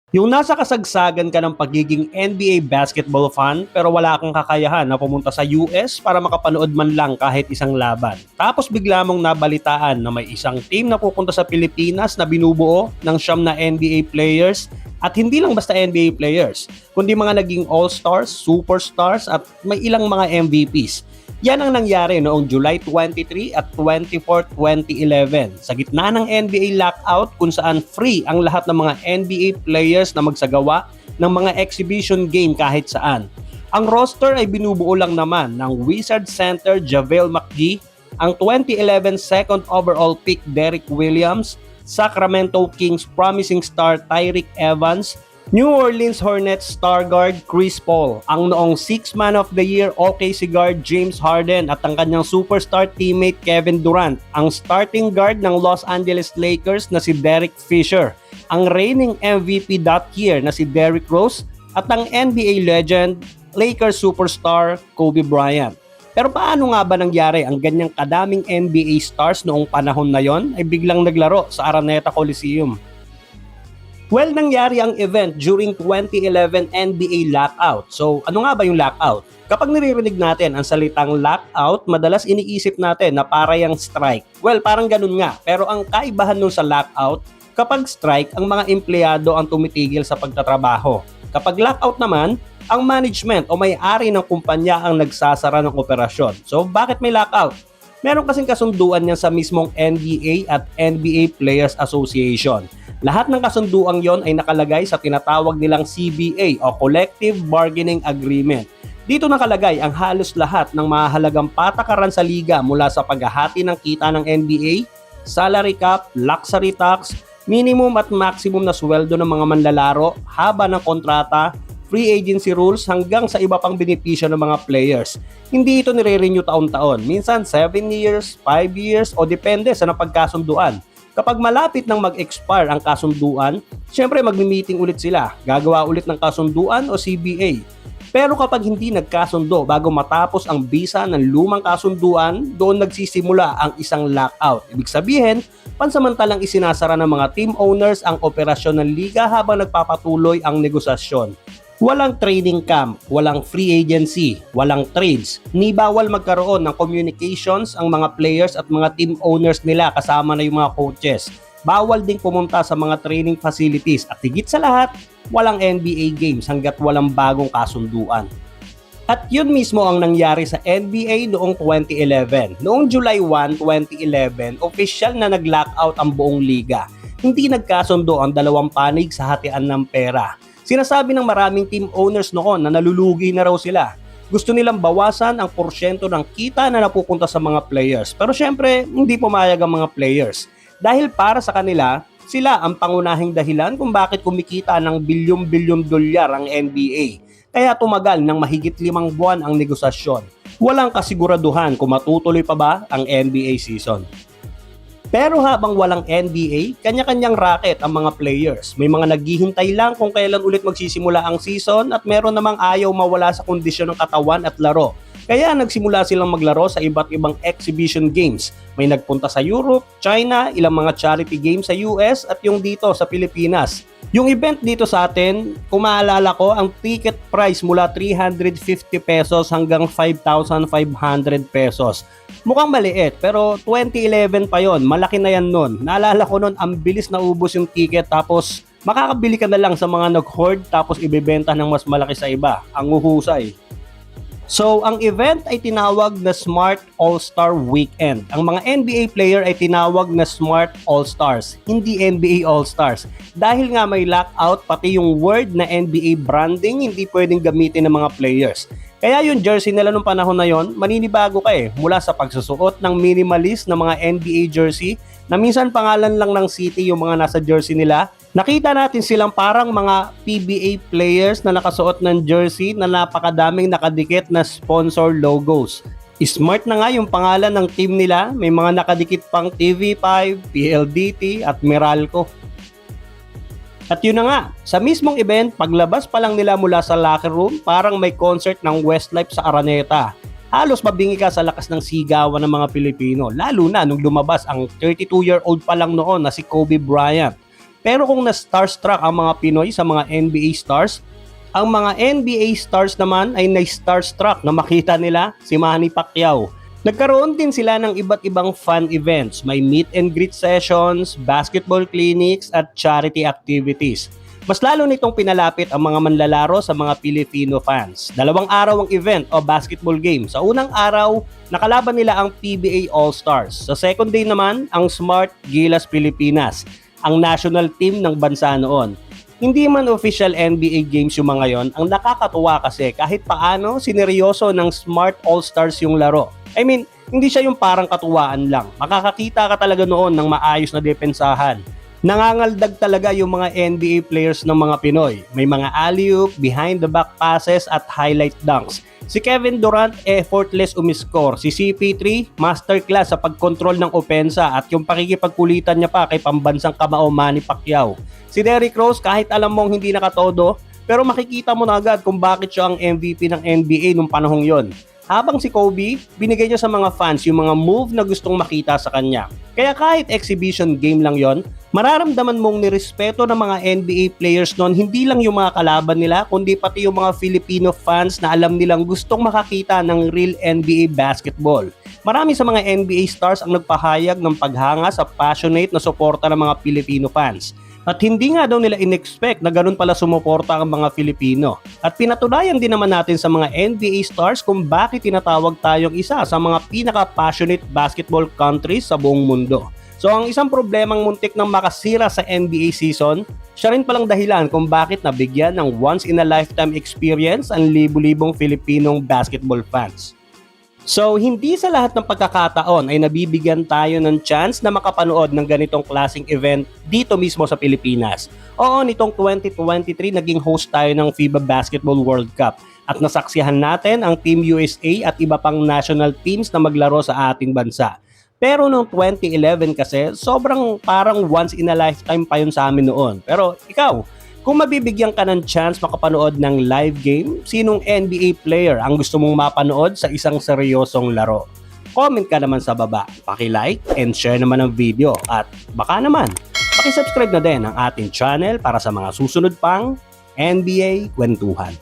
Yung nasa kasagsagan ka ng pagiging NBA basketball fan pero wala kang kakayahan na pumunta sa US para makapanood man lang kahit isang laban. Tapos bigla mong nabalitaan na may isang team na pupunta sa Pilipinas na binubuo ng siyam na NBA players at hindi lang basta NBA players, kundi mga naging all-stars, superstars at may ilang mga MVPs. Yan ang nangyari noong July 23 at 24, 2011 sa gitna ng NBA lockout kung saan free ang lahat ng mga NBA players na magsagawa ng mga exhibition game kahit saan. Ang roster ay binubuo lang naman ng Wizards center JaVale McGee, ang 2011 second overall pick Derrick Williams, Sacramento Kings promising star Tyreke Evans, New Orleans Hornets star guard Chris Paul, ang noong 6th Man of the Year OKC guard James Harden at ang kanyang superstar teammate Kevin Durant, ang starting guard ng Los Angeles Lakers na si Derek Fisher, ang reigning MVP that year na si Derrick Rose at ang NBA legend Lakers superstar Kobe Bryant. Pero paano nga ba nangyari ang ganyang kadaming NBA stars noong panahon na yon ay biglang naglaro sa Araneta Coliseum? Well, nangyari ang event during 2011 NBA lockout. So, ano nga ba yung lockout? Kapag naririnig natin ang salitang lockout, madalas iniisip natin na para yung strike. Well, parang ganun nga. Pero ang kaibahan nun sa lockout, kapag strike, ang mga empleyado ang tumitigil sa pagtatrabaho. Kapag lockout naman, ang management o may-ari ng kumpanya ang nagsasara ng operasyon. So, bakit may lockout? Meron kasing kasunduan niyan sa mismong NBA at NBA Players Association. Lahat ng kasunduang yon ay nakalagay sa tinatawag nilang CBA o Collective Bargaining Agreement. Dito nakalagay ang halos lahat ng mahalagang patakaran sa liga mula sa paghahati ng kita ng NBA, salary cap, luxury tax, minimum at maximum na sweldo ng mga manlalaro, haba ng kontrata, free agency rules hanggang sa iba pang benepisyo ng mga players. Hindi ito nire-renew taon-taon, minsan 7 years, 5 years o depende sa napagkasunduan. Kapag malapit nang mag-expire ang kasunduan, syempre magmi-meeting ulit sila, gagawa ulit ng kasunduan o CBA. Pero kapag hindi nagkasundo bago matapos ang bisa ng lumang kasunduan, doon nagsisimula ang isang lockout. Ibig sabihin, pansamantalang isinasara ng mga team owners ang operasyon ng liga habang nagpapatuloy ang negosasyon. Walang training camp, walang free agency, walang trades, ni bawal magkaroon ng communications ang mga players at mga team owners nila kasama na yung mga coaches. Bawal ding pumunta sa mga training facilities at higit sa lahat, walang NBA games hanggat walang bagong kasunduan. At yun mismo ang nangyari sa NBA noong 2011. Noong July 1, 2011, official na nag-lockout ang buong liga. Hindi nagkasundo ang dalawang panig sa hatian ng pera. Sinasabi ng maraming team owners noon na nalulugi na raw sila. Gusto nilang bawasan ang porsyento ng kita na napupunta sa mga players. Pero syempre, hindi pumayag ang mga players. Dahil para sa kanila, sila ang pangunahing dahilan kung bakit kumikita ng bilyong-bilyong dolyar ang NBA. Kaya tumagal ng mahigit 5 buwan ang negosasyon. Walang kasiguraduhan kung matutuloy pa ba ang NBA season. Pero habang walang NBA, kanya-kanyang racket ang mga players. May mga naghihintay lang kung kailan ulit magsisimula ang season at meron namang ayaw mawala sa kondisyon ng katawan at laro. Kaya nagsimula silang maglaro sa iba't ibang exhibition games. May nagpunta sa Europe, China, ilang mga charity games sa US at yung dito sa Pilipinas. Yung event dito sa atin, kung maalala ko, ang ticket price mula 350 pesos hanggang 5,500 pesos. Mukhang maliit, pero 2011 pa yon, malaki na yan nun. Naalala ko nun, ang bilis na ubos yung ticket tapos makakabili ka na lang sa mga nag-hoard tapos ibebenta ng mas malaki sa iba. Ang uhusay. So, ang event ay tinawag na Smart All-Star Weekend. Ang mga NBA player ay tinawag na Smart All-Stars, hindi NBA All-Stars. Dahil nga may lockout, pati yung word na NBA branding hindi pwedeng gamitin ng mga players. Kaya yung jersey nila nung panahon na yon, maninibago ka mula sa pagsusuot ng minimalist na mga NBA jersey na minsan pangalan lang ng city yung mga nasa jersey nila. Nakita natin silang parang mga PBA players na nakasuot ng jersey na napakadaming nakadikit na sponsor logos. Smart na nga yung pangalan ng team nila, may mga nakadikit pang TV5, PLDT at Meralco. At yun na nga, sa mismong event, paglabas pa lang nila mula sa locker room, parang may concert ng Westlife sa Araneta. Halos mabingi ka sa lakas ng sigawan ng mga Pilipino, lalo na nung lumabas ang 32-year-old pa lang noon na si Kobe Bryant. Pero kung na-starstruck ang mga Pinoy sa mga NBA stars, ang mga NBA stars naman ay na-starstruck na makita nila si Manny Pacquiao. Nagkaroon din sila ng iba't ibang fan events, may meet and greet sessions, basketball clinics at charity activities. Mas lalo nitong pinalapit ang mga manlalaro sa mga Filipino fans. 2 araw ang event o basketball game. Sa unang araw, nakalaban nila ang PBA All-Stars. Sa second day naman, ang Smart Gilas Pilipinas, ang national team ng bansa noon. Hindi man official NBA games yung mga yon, ang nakakatuwa kasi kahit paano sineryoso ng Smart All-Stars yung laro. I mean, hindi siya yung parang katuwaan lang. Makakakita ka talaga noon ng maayos na depensahan. Nangangaldag talaga yung mga NBA players ng mga Pinoy. May mga alley-oop, behind the back passes at highlight dunks. Si Kevin Durant effortless umiscore. Si CP3 masterclass sa pagkontrol ng opensa at yung pakikipagkulitan niya pa kay pambansang kamao Manny Pacquiao. Si Derrick Rose kahit alam mong hindi nakatodo, pero makikita mo na agad kung bakit siya ang MVP ng NBA nung panahong yon. Habang si Kobe, binigay niya sa mga fans yung mga move na gustong makita sa kanya. Kaya kahit exhibition game lang yon, mararamdaman mong nirespeto ng mga NBA players noon hindi lang yung mga kalaban nila, kundi pati yung mga Filipino fans na alam nilang gustong makakita ng real NBA basketball. Marami sa mga NBA stars ang nagpahayag ng paghanga sa passionate na suporta ng mga Filipino fans. At hindi nga daw nila in-expect na ganun pala sumuporta ang mga Filipino. At pinatunayan din naman natin sa mga NBA stars kung bakit tinatawag tayong isa sa mga pinaka-passionate basketball countries sa buong mundo. So ang isang problemang muntik nang makasira sa NBA season, siya rin palang dahilan kung bakit nabigyan ng once-in-a-lifetime experience ang libu-libong Filipinong basketball fans. So, hindi sa lahat ng pagkakataon ay nabibigyan tayo ng chance na makapanood ng ganitong klaseng event dito mismo sa Pilipinas. Oo, nitong 2023 naging host tayo ng FIBA Basketball World Cup at nasaksihan natin ang Team USA at iba pang national teams na maglaro sa ating bansa. Pero noong 2011 kasi, sobrang parang once in a lifetime pa yun sa amin noon. Pero ikaw, kung mabibigyan ka ng chance makapanood ng live game, sinong NBA player ang gusto mong mapanood sa isang seryosong laro? Comment ka naman sa baba, paki-like and share naman ang video at baka naman, paki-subscribe na din ang ating channel para sa mga susunod pang NBA kwentuhan.